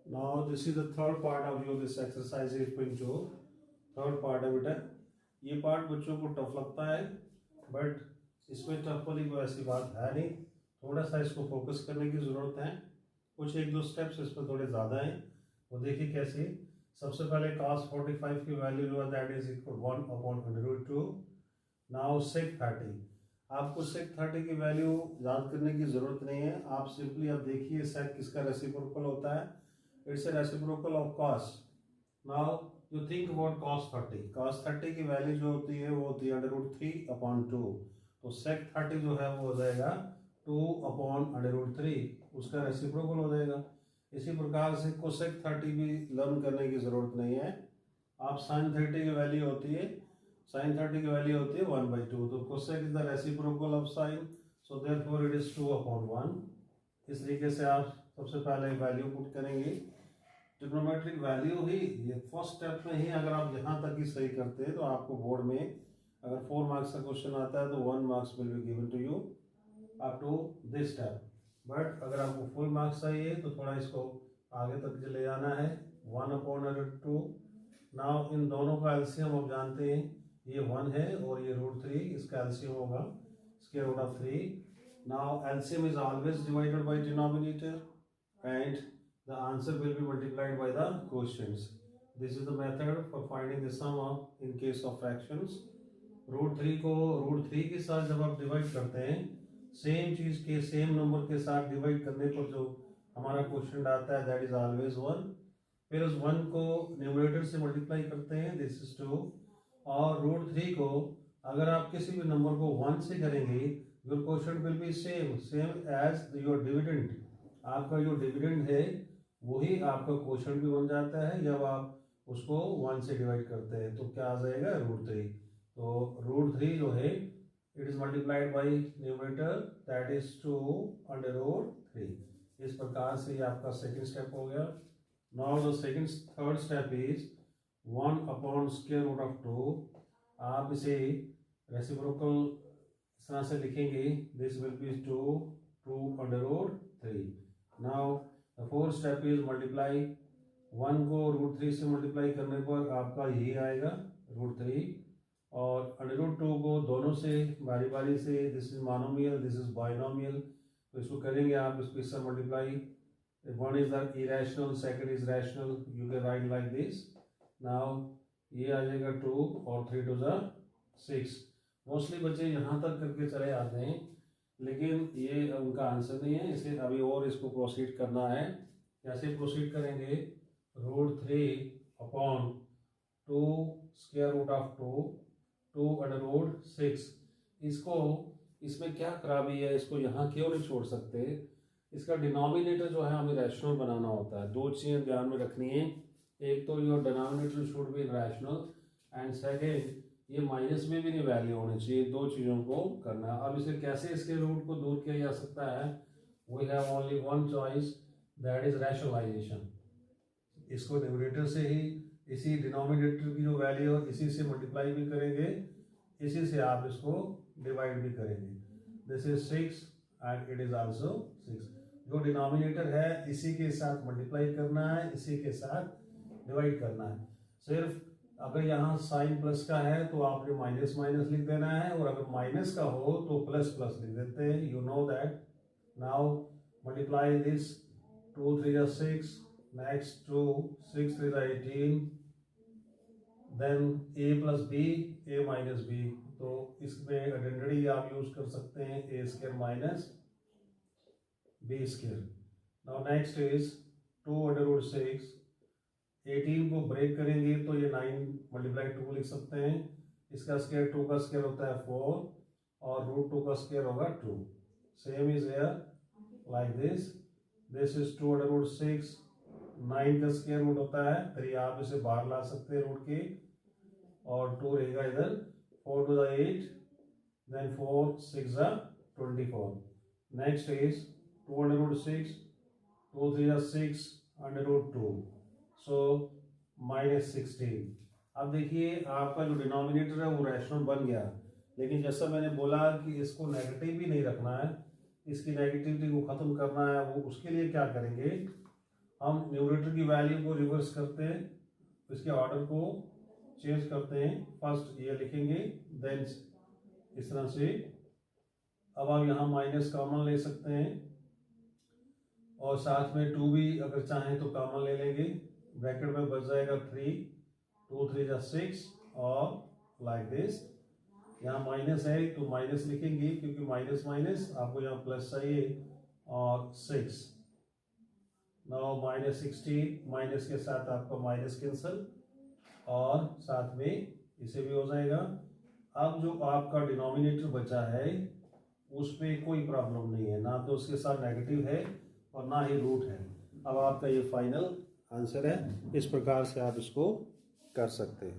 Now this is the third part of your this exercise 8.2. Third part है बेटा। ये part बच्चों को टफ लगता है, बट इसमें टफ वाली कोई ऐसी बात है नहीं। थोड़ा सा इसको फोकस करने की ज़रूरत है। कुछ एक दो स्टेप्स इसमें थोड़े ज़्यादा हैं, वो देखिए कैसे। सबसे पहले cos 45 की वैल्यू जो है that is equal 1/√2। Now sec 30, आपको sec 30 की वैल्यू याद करने की ज़रूरत नहीं है। आप सिंपली अब देखिए sec किसका रेसिप्रोकल होता है। It's a reciprocal of cos। Now you think about cos 30। cos 30 की वैल्यू जो होती है वो होती है √3/2। तो sec 30 जो है वो हो जाएगा 2/√3, उसका रेसिप्रोकल हो जाएगा। इसी प्रकार से cosec 30 भी लर्न करने की जरूरत नहीं है। आप sin 30 की वैल्यू होती है, sin 30 की वैल्यू होती है 1/2। तो cosec is the reciprocal of sin, so therefore it is 2/1। इस तरीके से आप सबसे पहले वैल्यू पुट करेंगे। ट्रिग्नोमेट्रिक वैल्यू ही ये फर्स्ट स्टेप में ही अगर आप यहाँ तक ही सही करते हैं तो आपको बोर्ड में अगर 4 मार्क्स का क्वेश्चन आता है तो 1 marks will be given to you up to this step. But अगर आपको फुल मार्क्स चाहिए तो थोड़ा इसको आगे तक ले जाना है। 1/√2। नाउ इन दोनों का एलसीएम आप जानते हैं, ये 1 है और ये √3, इसका एलसीएम होगा square root of 3। Now LCM is always divided by denominator and the answer will be multiplied by the quotients. This is the method for finding the sum of in case of fractions. √3 को √3 के साथ जब आप divide करते हैं, same चीज के same number के साथ डिवाइड करने पर जो हमारा क्वेश्चन आता है दैट इज ऑलवेज 1। फिर उस 1 को न्यूमरेटर से मल्टीप्लाई करते हैं, दिस इज 2। और √3 को अगर आप किसी भी नंबर को 1 से करेंगे, your question will be same as your dividend. आपका जो डिविडेंड है वही आपका क्वेश्चन भी बन जाता है जब आप उसको 1 से डिवाइड करते हैं। तो क्या आ जाएगा √3। तो √3 जो है it is multiplied by numerator that is 2/√3। इस प्रकार से ये आपका सेकंड स्टेप हो गया। Now the third step is 1/√2। आप इसे रेसिप्रोकल इस तरह से लिखेंगे, this will be 2/√3। Now the fourth step is multiply. 1 को √3 से मल्टीप्लाई करने पर आपका यही आएगा √3, और √2 को दोनों से बारी बारी से, this is monomial this is binomial, तो इसको करेंगे आप इसको इससे multiply. 1 is the irrational, second is rational, you can write like this. Now ये आ जाएगा 2 और 3 2 6। मोस्टली बच्चे यहाँ तक करके चले आते हैं, लेकिन ये उनका आंसर नहीं है। इसे अभी और इसको प्रोसीड करना है। कैसे प्रोसीड करेंगे, √3/2 स्क्वायर रूट ऑफ 2/6। इसको इसमें क्या खराबी है, इसको यहाँ क्यों नहीं छोड़ सकते। इसका डिनोमिनेटर जो है हमें रैशनल बनाना होता है। दो चीज़ें ध्यान में रखनी है, एक तो your denominator should be rational and second ये माइनस में भी नहीं वैल्यू होनी चाहिए। दो चीजों को करना है। अब इसे कैसे इसके रूट को दूर किया जा सकता है, we have only one choice that is rationalisation. इसको न्यूमरेटर से ही इसी डिनोमिनेटर की जो वैल्यू है इसी से मल्टीप्लाई भी करेंगे, इसी से आप इसको डिवाइड भी करेंगे। This is 6 and it is also 6। जो डिनोमिनेटर है इसी के साथ मल्टीप्लाई करना है, इसी के साथ डिवाइड करना है। सिर्फ अगर यहाँ साइन प्लस का है तो आपने माइनस माइनस लिख देना है, और अगर माइनस का हो तो प्लस प्लस लिख देते हैं, you know that. Now multiply this, 2 3 6, next 2 6 3 18, then a plus b, a minus b. तो इसमें आइडेंटिटी आप यूज कर सकते हैं a² minus b²। Now next is 2/6। 18 को ब्रेक करेंगे तो ये 9 मल्टीप्लाई 2 लिख सकते हैं। इसका स्क्वायर 2 का स्क्वायर होता है 4 और √2 का स्क्वायर होगा 2। Same is here like this. This is 2/6। 9 का स्क्वायर रूट होता है 3, आप इसे बाहर ला सकते हैं रूट के, और 2 रहेगा इधर। 4 2 8, देन 4 6 24। नेक्स्ट इज 2/6, 2 3 6/2, सो -16। अब देखिए आपका जो डिनोमिनेटर है वो रैशनल बन गया, लेकिन जैसा मैंने बोला कि इसको नेगेटिव भी नहीं रखना है, इसकी नेगेटिविटी को खत्म करना है। वो उसके लिए क्या करेंगे, हम न्यूमरेटर की वैल्यू को रिवर्स करते हैं, इसके ऑर्डर को चेंज करते हैं। फर्स्ट ये लिखेंगे, देन इस तरह से। अब आप यहाँ माइनस कॉमन ले सकते हैं और साथ में 2 भी अगर चाहें तो कॉमन ले लेंगे। ब्रैकेट में बच जाएगा 3, 2 3 जा 6 और लाइक दिस। यहाँ माइनस है तो माइनस लिखेंगे क्योंकि माइनस माइनस आपको यहाँ प्लस चाहिए और 6। नाउ माइनस 16 माइनस के साथ आपका माइनस कैंसिल और साथ में इसे भी हो जाएगा। अब जो आपका डिनोमिनेटर बचा है उस पर कोई प्रॉब्लम नहीं है, ना तो उसके साथ नेगेटिव है और ना ही रूट है। अब आपका ये फाइनल आंसर है। इस प्रकार से आप इसको कर सकते हैं।